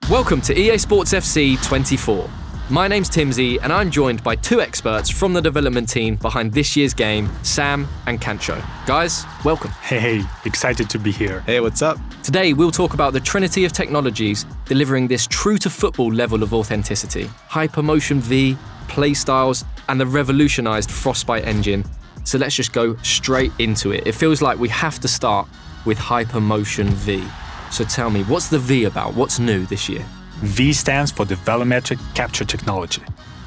Welcome to EA Sports FC 24. My name's Timsy, and I'm joined by two experts from the development team behind this year's game, Sam and Kancho. Guys, welcome. Hey, excited to be here. Hey, what's up? Today, we'll talk about the trinity of technologies delivering this true-to-football level of authenticity. HyperMotion V, PlayStyles, and the revolutionized Frostbite Engine. So let's just go straight into it. It feels like we have to start with HyperMotion V. So tell me, what's the V about? What's new this year? V stands for the volumetric capture technology.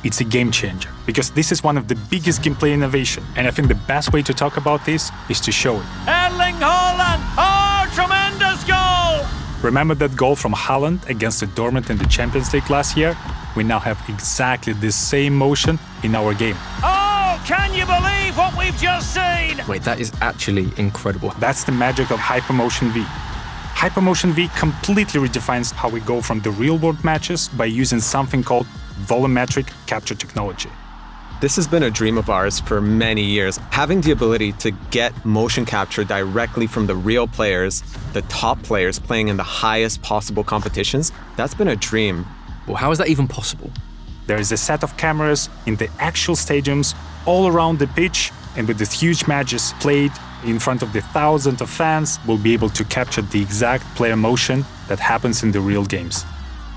It's a game changer because this is one of the biggest gameplay innovation, and I think the best way to talk about this is to show it. Erling Haaland! Oh, tremendous goal! Remember that goal from Haaland against the Dortmund in the Champions League last year? We now have exactly the same motion in our game. Oh, can you believe what we've just seen? Wait, that is actually incredible. That's the magic of HyperMotion V. HyperMotion V completely redefines how we go from the real-world matches by using something called volumetric capture technology. This has been a dream of ours for many years. Having the ability to get motion capture directly from the real players, the top players playing in the highest possible competitions, that's been a dream. Well, how is that even possible? There is a set of cameras in the actual stadiums all around the pitch, and with these huge matches played in front of the thousands of fans, we'll be able to capture the exact player motion that happens in the real games.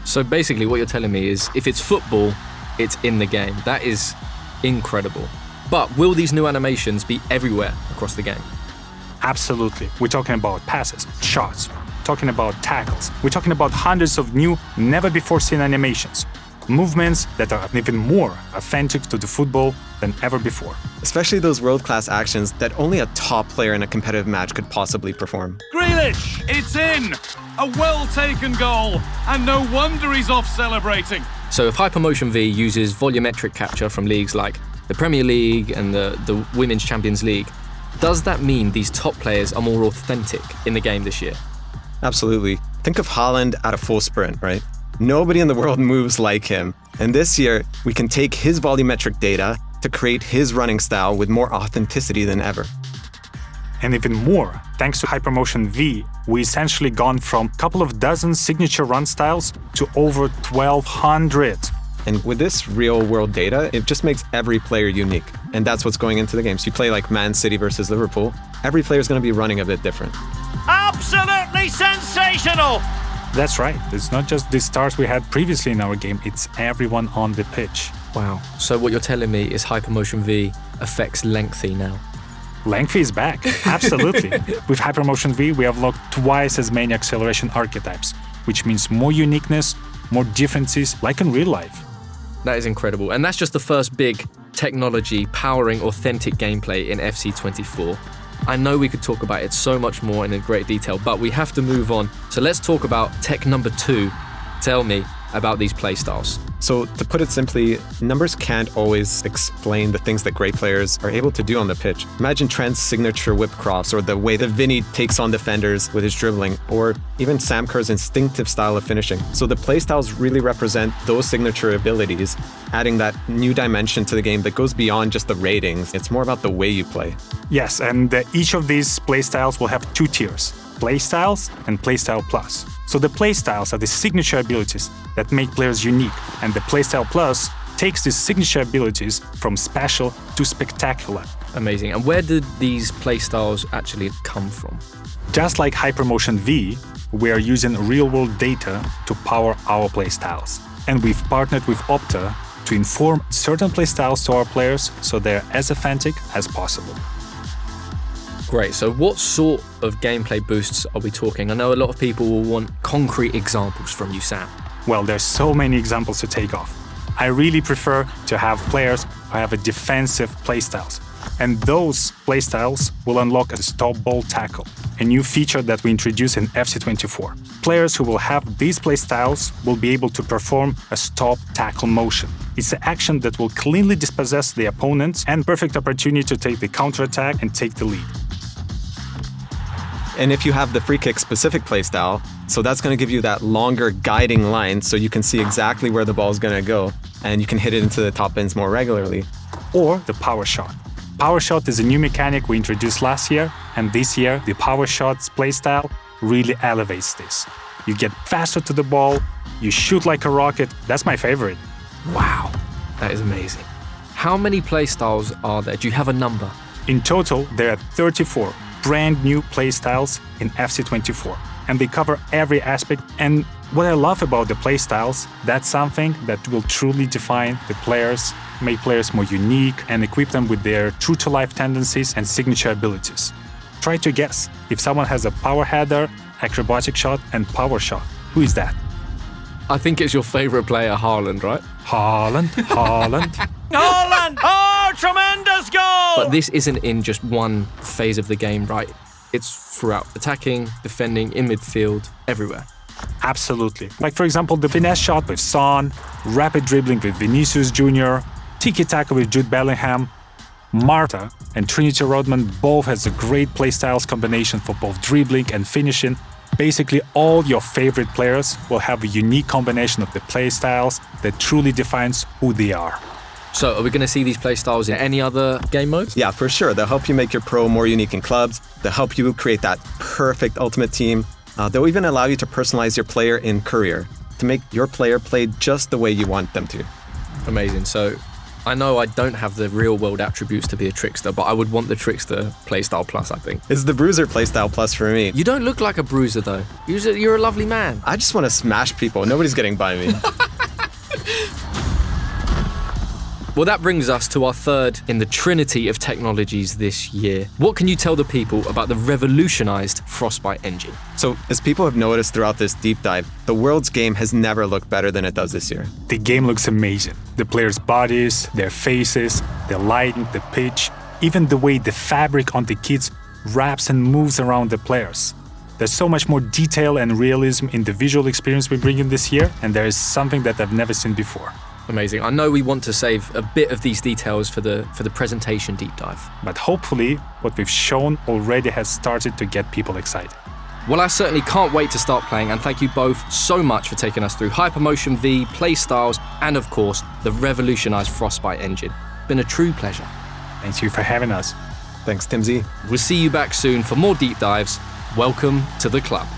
So basically what you're telling me is if it's football, it's in the game. That is incredible. But will these new animations be everywhere across the game? Absolutely. We're talking about passes, shots, talking about tackles. We're talking about hundreds of new, never-before-seen animations. Movements that are even more authentic to the football than ever before. Especially those world-class actions that only a top player in a competitive match could possibly perform. Grealish, it's in! A well-taken goal, and no wonder he's off celebrating. So if HyperMotion V uses volumetric capture from leagues like the Premier League and the Women's Champions League, does that mean these top players are more authentic in the game this year? Absolutely. Think of Haaland at a full sprint, right? Nobody in the world moves like him. And this year, we can take his volumetric data to create his running style with more authenticity than ever. And even more, thanks to HyperMotion V, we essentially gone from a couple of dozen signature run styles to over 1,200. And with this real-world data, it just makes every player unique. And that's what's going into the game. So you play like Man City versus Liverpool, every player is going to be running a bit different. Absolutely sensational! That's right. It's not just the stars we had previously in our game, it's everyone on the pitch. Wow. So what you're telling me is HyperMotion V affects lengthy now? Lengthy is back, absolutely. With HyperMotion V, we have locked twice as many acceleration archetypes, which means more uniqueness, more differences, like in real life. That is incredible. And that's just the first big technology powering authentic gameplay in FC24. I know we could talk about it so much more in great detail, but we have to move on. So let's talk about tech number 2. Tell me about these playstyles. So to put it simply, numbers can't always explain the things that great players are able to do on the pitch. Imagine Trent's signature whip cross, or the way that Vinny takes on defenders with his dribbling, or even Sam Kerr's instinctive style of finishing. So the playstyles really represent those signature abilities, adding that new dimension to the game that goes beyond just the ratings. It's more about the way you play. Yes, and each of these playstyles will have 2 tiers, Playstyles and Playstyle Plus. So the Playstyles are the signature abilities that make players unique, and the Playstyle Plus takes these signature abilities from special to spectacular. Amazing. And where did these playstyles actually come from? Just like HyperMotion V, we are using real-world data to power our playstyles. And we've partnered with Opta to inform certain playstyles to our players so they're as authentic as possible. Great. So what sort of gameplay boosts are we talking? I know a lot of people will want concrete examples from you, Sam. Well, there's so many examples to take off. I really prefer to have players who have a defensive playstyles. And those playstyles will unlock a stop ball tackle, a new feature that we introduced in FC24. Players who will have these playstyles will be able to perform a stop tackle motion. It's an action that will cleanly dispossess the opponent and perfect opportunity to take the counterattack and take the lead. And if you have the free kick specific playstyle, so that's going to give you that longer guiding line so you can see exactly where the ball is going to go and you can hit it into the top bins more regularly. Or the power shot. Power shot is a new mechanic we introduced last year, and this year the power shots playstyle really elevates this. you get faster to the ball, you shoot like a rocket. That's my favorite. Wow, that is amazing. How many playstyles are there? Do you have a number? In total, there are 34 brand new playstyles in FC24, and they cover every aspect. And what I love about the playstyles, that's something that will truly define the players, make players more unique, and equip them with their true-to-life tendencies and signature abilities. Try to guess if someone has a power header, acrobatic shot, and power shot. Who is that? I think it's your favorite player, Haaland, right? Haaland. Haaland! Oh, tremendous goal! But this isn't in just one phase of the game, right? It's throughout attacking, defending, in midfield, everywhere. Absolutely. Like, for example, the finesse shot with Son, rapid dribbling with Vinicius Jr., tiki-taka with Jude Bellingham. Marta and Trinity Rodman both has a great playstyles combination for both dribbling and finishing. Basically, all your favorite players will have a unique combination of the playstyles that truly defines who they are. So are we going to see these playstyles in any other game modes? Yeah, for sure. They'll help you make your pro more unique in clubs. They'll help you create that perfect ultimate team. They'll even allow you to personalize your player in career to make your player play just the way you want them to. Amazing. So I know I don't have the real world attributes to be a trickster, but I would want the trickster playstyle plus, I think. It's the bruiser playstyle plus for me. You don't look like a bruiser though. You're a lovely man. I just want to smash people. Nobody's getting by me. Well, that brings us to our third in the trinity of technologies this year. What can you tell the people about the revolutionized Frostbite Engine? So, as people have noticed throughout this deep dive, the world's game has never looked better than it does this year. The game looks amazing. The players' bodies, their faces, the lighting, the pitch, even the way the fabric on the kits wraps and moves around the players. There's so much more detail and realism in the visual experience we bring in this year, and there is something that I've never seen before. Amazing. I know we want to save a bit of these details for the presentation deep dive. But hopefully, what we've shown already has started to get people excited. Well, I certainly can't wait to start playing, and thank you both so much for taking us through HyperMotion V, PlayStyles, and of course, the revolutionized Frostbite Engine. Been a true pleasure. Thank you for having us. Thanks, Timsy. We'll see you back soon for more deep dives. Welcome to the club.